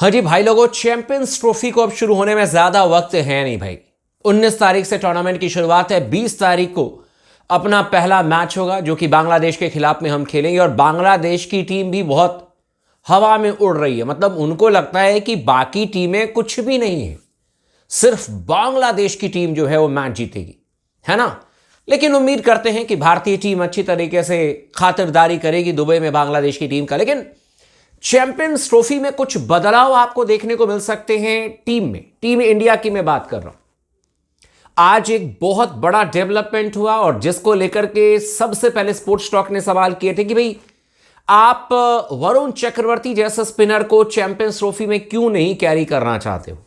हाँ जी भाई लोगों, चैंपियंस ट्रॉफी को अब शुरू होने में ज्यादा वक्त है नहीं भाई। 19 तारीख से टूर्नामेंट की शुरुआत है। 20 तारीख को अपना पहला मैच होगा जो कि बांग्लादेश के खिलाफ में हम खेलेंगे। और बांग्लादेश की टीम भी बहुत हवा में उड़ रही है। मतलब उनको लगता है कि बाकी टीमें कुछ भी नहीं है, सिर्फ बांग्लादेश की टीम जो है वो मैच जीतेगी, है ना। लेकिन उम्मीद करते हैं कि भारतीय टीम अच्छी तरीके से खातिरदारी करेगी दुबई में बांग्लादेश की टीम का। लेकिन चैंपियंस ट्रॉफी में कुछ बदलाव आपको देखने को मिल सकते हैं टीम में। टीम इंडिया की मैं बात कर रहा हूं। आज एक बहुत बड़ा डेवलपमेंट हुआ और जिसको लेकर के सबसे पहले स्पोर्ट्स टॉक ने सवाल किए थे कि भाई आप वरुण चक्रवर्ती जैसे स्पिनर को चैंपियंस ट्रॉफी में क्यों नहीं कैरी करना चाहते हो।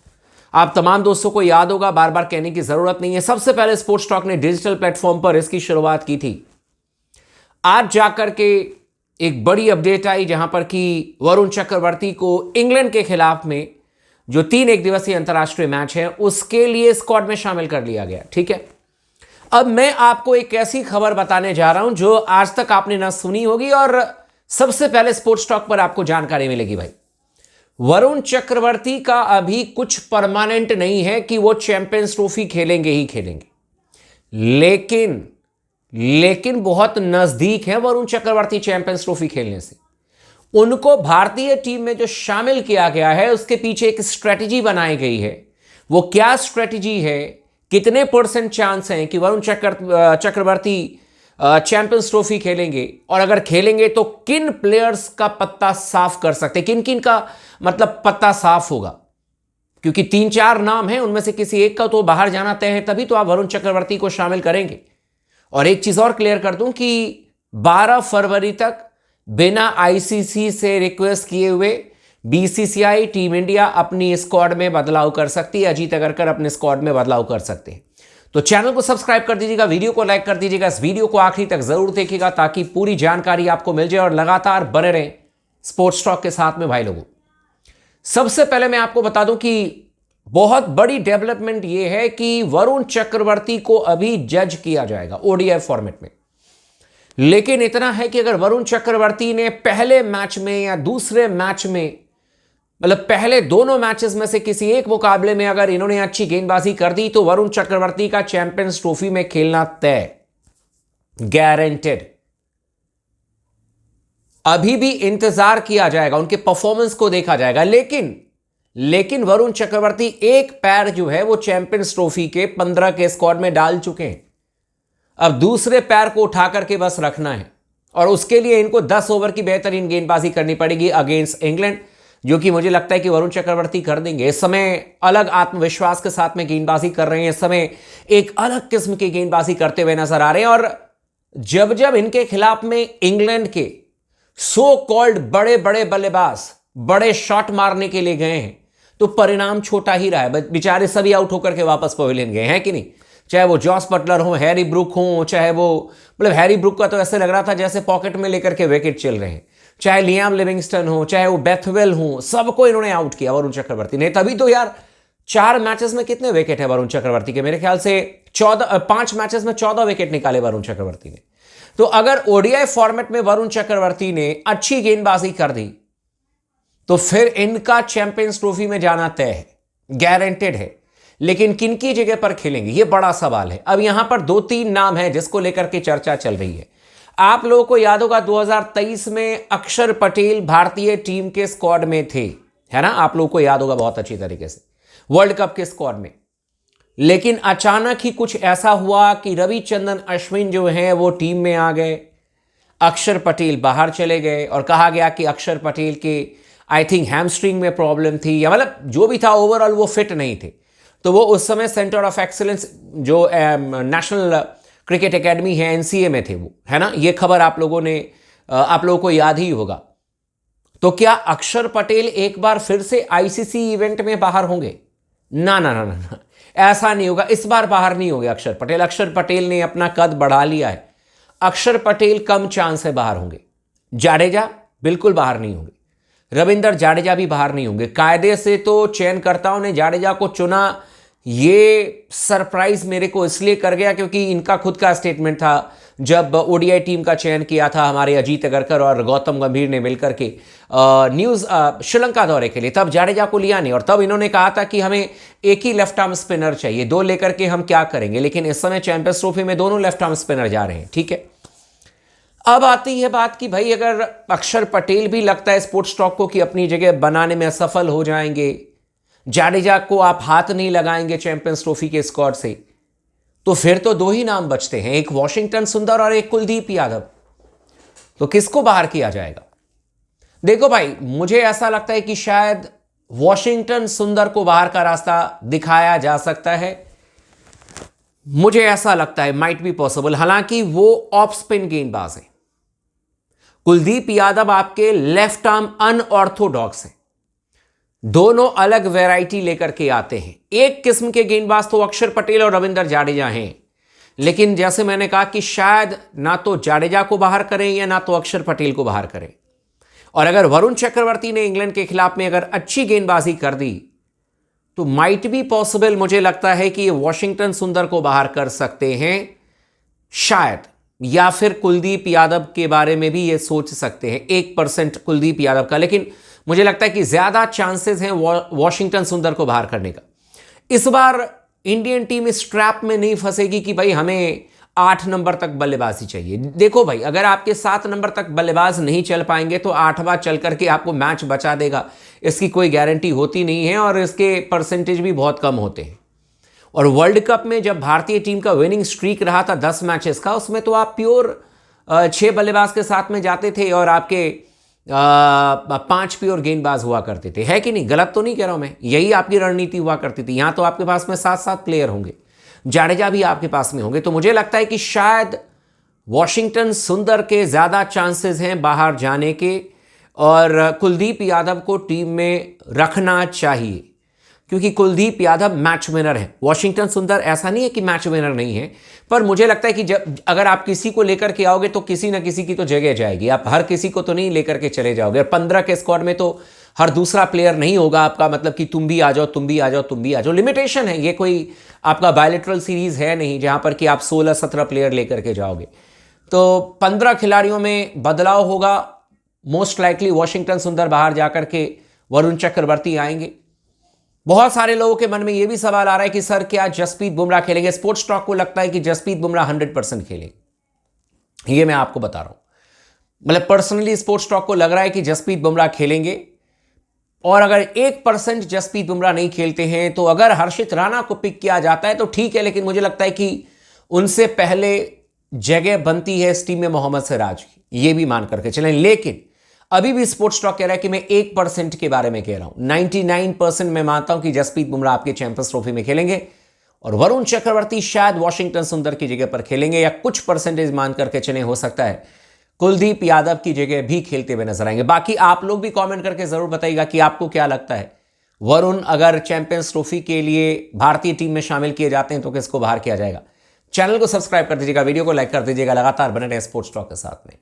आप तमाम दोस्तों को याद होगा, बार बार कहने की जरूरत नहीं है। सबसे पहले स्पोर्ट्स टॉक ने डिजिटल प्लेटफॉर्म पर इसकी शुरुआत की थी। आज जाकर के एक बड़ी अपडेट आई जहां पर कि वरुण चक्रवर्ती को इंग्लैंड के खिलाफ में जो 3 एक दिवसीय अंतर्राष्ट्रीय मैच है उसके लिए स्क्वाड में शामिल कर लिया गया। ठीक है, अब मैं आपको एक ऐसी खबर बताने जा रहा हूं जो आज तक आपने ना सुनी होगी और सबसे पहले स्पोर्ट्स टॉक पर आपको जानकारी मिलेगी। भाई, वरुण चक्रवर्ती का अभी कुछ परमानेंट नहीं है कि वो चैंपियंस ट्रॉफी खेलेंगे ही खेलेंगे, लेकिन बहुत नजदीक है वरुण चक्रवर्ती चैंपियंस ट्रॉफी खेलने से। उनको भारतीय टीम में जो शामिल किया गया है उसके पीछे एक स्ट्रेटजी बनाई गई है। वो क्या स्ट्रेटजी है, कितने % चांस हैं कि वरुण चक्रवर्ती चैंपियंस ट्रॉफी खेलेंगे, और अगर खेलेंगे तो किन प्लेयर्स का पत्ता साफ कर सकते, किन किन का मतलब पत्ता साफ होगा। क्योंकि 3-4 नाम हैं, उनमें से किसी एक का तो बाहर जाना तय है, तभी तो आप वरुण चक्रवर्ती को शामिल करेंगे। और एक चीज और क्लियर कर दूं कि 12 फरवरी तक बिना आईसीसी से रिक्वेस्ट किए हुए बीसीसीआई टीम इंडिया अपनी स्क्वाड में बदलाव कर सकती है। अजीत अगरकर अपने स्क्वाड में बदलाव कर सकते हैं। तो चैनल को सब्सक्राइब कर दीजिएगा, वीडियो को लाइक कर दीजिएगा, इस वीडियो को आखिरी तक जरूर देखिएगा ताकि पूरी जानकारी आपको मिल जाए और लगातार बने रहें स्पोर्ट्स टॉक के साथ में। भाई लोगों, सबसे पहले मैं आपको बता दूं कि बहुत बड़ी डेवलपमेंट यह है कि वरुण चक्रवर्ती को अभी जज किया जाएगा ओडीआई फॉर्मेट में। लेकिन इतना है कि अगर वरुण चक्रवर्ती ने पहले मैच में या दूसरे मैच में, मतलब पहले दोनों मैचेस में से किसी एक मुकाबले में अगर इन्होंने अच्छी गेंदबाजी कर दी तो वरुण चक्रवर्ती का चैंपियंस ट्रॉफी में खेलना तय, गारंटेड। अभी भी इंतजार किया जाएगा, उनके परफॉर्मेंस को देखा जाएगा। लेकिन वरुण चक्रवर्ती एक पैर जो है वो चैंपियंस ट्रॉफी के 15 के स्क्वाड में डाल चुके हैं। अब दूसरे पैर को उठा करके बस रखना है और उसके लिए इनको 10 ओवर की बेहतरीन गेंदबाजी करनी पड़ेगी अगेंस्ट इंग्लैंड, जो कि मुझे लगता है कि वरुण चक्रवर्ती कर देंगे। इस समय अलग आत्मविश्वास के साथ में गेंदबाजी कर रहे हैं, इस समय एक अलग किस्म की गेंदबाजी करते हुए नजर आ रहे हैं। और जब इनके खिलाफ में इंग्लैंड के सो कॉल्ड बड़े बड़े बल्लेबाज बड़े शॉट मारने के लिए गए हैं तो परिणाम छोटा ही रहा है। बेचारे सभी आउट होकर के वापस पवेलियन गए हैं कि नहीं। चाहे वो जॉस बटलर हो, हैरी ब्रुक हो, चाहे वो मतलब हैरी ब्रुक का तो ऐसे लग रहा था जैसे पॉकेट में लेकर के विकेट चल रहे हैं, चाहे लियाम लिविंगस्टन हो, चाहे वो बेथवेल हो, सबको इन्होंने आउट किया वरुण चक्रवर्ती ने। तभी तो यार 4 मैचेस में कितने विकेट है वरुण चक्रवर्ती के, मेरे ख्याल से 5 मैचेस में 14 विकेट निकाले वरुण चक्रवर्ती ने। तो अगर ओडीआई फॉर्मेट में वरुण चक्रवर्ती ने अच्छी गेंदबाजी कर दी तो फिर इनका चैंपियंस ट्रॉफी में जाना तय है, गारंटेड है। लेकिन किनकी जगह पर खेलेंगे ये बड़ा सवाल है। अब यहां पर 2-3 नाम है जिसको लेकर के चर्चा चल रही है। आप लोगों को याद होगा 2023 में अक्षर पटेल भारतीय टीम के स्क्वाड में थे, है ना। आप लोगों को याद होगा बहुत अच्छी तरीके से वर्ल्ड कप के स्क्वाड में। लेकिन अचानक ही कुछ ऐसा हुआ कि रविचंद्रन अश्विन जो है वो टीम में आ गए, अक्षर पटेल बाहर चले गए और कहा गया कि अक्षर पटेल के आई थिंक हैमस्ट्रिंग में प्रॉब्लम थी या मतलब जो भी था, ओवरऑल वो फिट नहीं थे। तो वो उस समय सेंटर ऑफ एक्सीलेंस जो नेशनल क्रिकेट एकेडमी है एनसीए में थे वो, है ना। ये खबर आप लोगों को याद ही होगा। तो क्या अक्षर पटेल एक बार फिर से आईसीसी इवेंट में बाहर होंगे? ना ना ना ना ना, ऐसा नहीं होगा। इस बार बाहर नहीं होंगे अक्षर पटेल। अक्षर पटेल ने अपना कद बढ़ा लिया है। अक्षर पटेल कम चांस है बाहर होंगे। जाडेजा बिल्कुल बाहर नहीं होंगे, रविंद्र जाडेजा भी बाहर नहीं होंगे। कायदे से तो चयनकर्ताओं ने जाडेजा को चुना ये सरप्राइज मेरे को इसलिए कर गया क्योंकि इनका खुद का स्टेटमेंट था जब ओडीआई टीम का चयन किया था हमारे अजीत अगरकर और गौतम गंभीर ने मिलकर के श्रीलंका दौरे के लिए, तब जाडेजा को लिया नहीं और तब इन्होंने कहा था कि हमें एक ही लेफ्ट आर्म स्पिनर चाहिए, दो लेकर के हम क्या करेंगे। लेकिन इस समय चैंपियंस ट्रॉफी में दोनों लेफ्ट आर्म स्पिनर जा रहे हैं, ठीक है। अब आती है बात कि भाई अगर अक्षर पटेल भी लगता है स्पोर्ट्स स्टॉक को कि अपनी जगह बनाने में असफल हो जाएंगे, जाडेजा को आप हाथ नहीं लगाएंगे चैंपियंस ट्रॉफी के स्क्वाड से, तो फिर तो दो ही नाम बचते हैं, एक वॉशिंगटन सुंदर और एक कुलदीप यादव। तो किसको बाहर किया जाएगा? देखो भाई, मुझे ऐसा लगता है कि शायद वॉशिंगटन सुंदर को बाहर का रास्ता दिखाया जा सकता है। मुझे ऐसा लगता है माइट बी पॉसिबल, हालांकि वो ऑफ स्पिन गेंदबाज है। कुलदीप यादव आपके लेफ्ट आर्म अनऑर्थोडॉक्स है, दोनों अलग वैरायटी लेकर के आते हैं। एक किस्म के गेंदबाज तो अक्षर पटेल और रविंद्र जाडेजा हैं, लेकिन जैसे मैंने कहा कि शायद ना तो जाडेजा को बाहर करें या ना तो अक्षर पटेल को बाहर करें। और अगर वरुण चक्रवर्ती ने इंग्लैंड के खिलाफ में अगर अच्छी गेंदबाजी कर दी तो माइट बी पॉसिबल, मुझे लगता है कि ये वॉशिंगटन सुंदर को बाहर कर सकते हैं शायद, या फिर कुलदीप यादव के बारे में भी ये सोच सकते हैं 1% कुलदीप यादव का। लेकिन मुझे लगता है कि ज्यादा चांसेस हैं वॉशिंगटन सुंदर को बाहर करने का। इस बार इंडियन टीम इस ट्रैप में नहीं फंसेगी कि भाई हमें 8 नंबर तक बल्लेबाजी चाहिए। देखो भाई, अगर आपके 7 नंबर तक बल्लेबाज नहीं चल पाएंगे तो 8वां चल करके आपको मैच बचा देगा, इसकी कोई गारंटी होती नहीं है और इसके परसेंटेज भी बहुत कम होते हैं। और वर्ल्ड कप में जब भारतीय टीम का विनिंग स्ट्रीक रहा था 10 मैचेस का, उसमें तो आप प्योर 6 बल्लेबाज के साथ में जाते थे और आपके 5 प्योर गेंदबाज हुआ करते थे, है कि नहीं? गलत तो नहीं कह रहा हूं मैं, यही आपकी रणनीति हुआ करती थी। यहां तो आपके पास में 7-7 प्लेयर होंगे, जाडेजा भी आपके पास में होंगे। तो मुझे लगता है कि शायद वॉशिंगटन सुंदर के ज्यादा चांसेस हैं बाहर जाने के और कुलदीप यादव को टीम में रखना चाहिए क्योंकि कुलदीप यादव मैच विनर है। वॉशिंगटन सुंदर ऐसा नहीं है कि मैच विनर नहीं है, पर मुझे लगता है कि जब अगर आप किसी को लेकर के आओगे तो किसी ना किसी की तो जगह जाएगी। आप हर किसी को तो नहीं लेकर के चले जाओगे। और 15 के स्क्वाड में तो हर दूसरा प्लेयर नहीं होगा आपका, मतलब कि तुम भी आ जाओ, तुम भी आ जाओ, तुम भी आ जाओ। लिमिटेशन है, ये कोई आपका बायलैटरल सीरीज है नहीं जहां पर कि आप 16-17 प्लेयर लेकर के जाओगे। तो 15 खिलाड़ियों में बदलाव होगा। मोस्ट लाइकली वॉशिंगटन सुंदर बाहर जाकर के वरुण चक्रवर्ती आएंगे। बहुत सारे लोगों के मन में यह भी सवाल आ रहा है कि सर क्या जसप्रीत बुमराह खेलेंगे? स्पोर्ट्स स्टॉक को लगता है कि जसप्रीत बुमराह 100% खेलेंगे। ये मैं आपको बता रहा हूं, मतलब पर्सनली स्पोर्ट्स स्टॉक को लग रहा है कि जसप्रीत बुमराह खेलेंगे। और अगर 1% जसप्रीत बुमराह नहीं खेलते हैं तो अगर हर्षित राणा को पिक किया जाता है तो ठीक है, लेकिन मुझे लगता है कि उनसे पहले जगह बनती है इस टीम में मोहम्मद सिराज की, ये भी मान करके चलें। लेकिन अभी भी स्पोर्ट्स स्टॉक कह रहा है कि मैं 1% के बारे में कह रहा हूं। 99% मैं मानता हूं कि जसप्रीत बुमराह आपके चैंपियंस ट्रॉफी में खेलेंगे और वरुण चक्रवर्ती शायद वॉशिंगटन सुंदर की जगह पर खेलेंगे, या कुछ परसेंटेज मान करके चले, हो सकता है कुलदीप यादव की जगह भी खेलते हुए नजर आएंगे। बाकी आप लोग भी कमेंट करके जरूर बताइएगा कि आपको क्या लगता है, वरुण अगर चैंपियंस ट्रॉफी के लिए भारतीय टीम में शामिल किए जाते हैं तो किसको बाहर किया जाएगा? चैनल को सब्सक्राइब कर दीजिएगा, वीडियो को लाइक कर दीजिएगा, लगातार बने रहे स्पोर्ट्स टॉक के साथ में।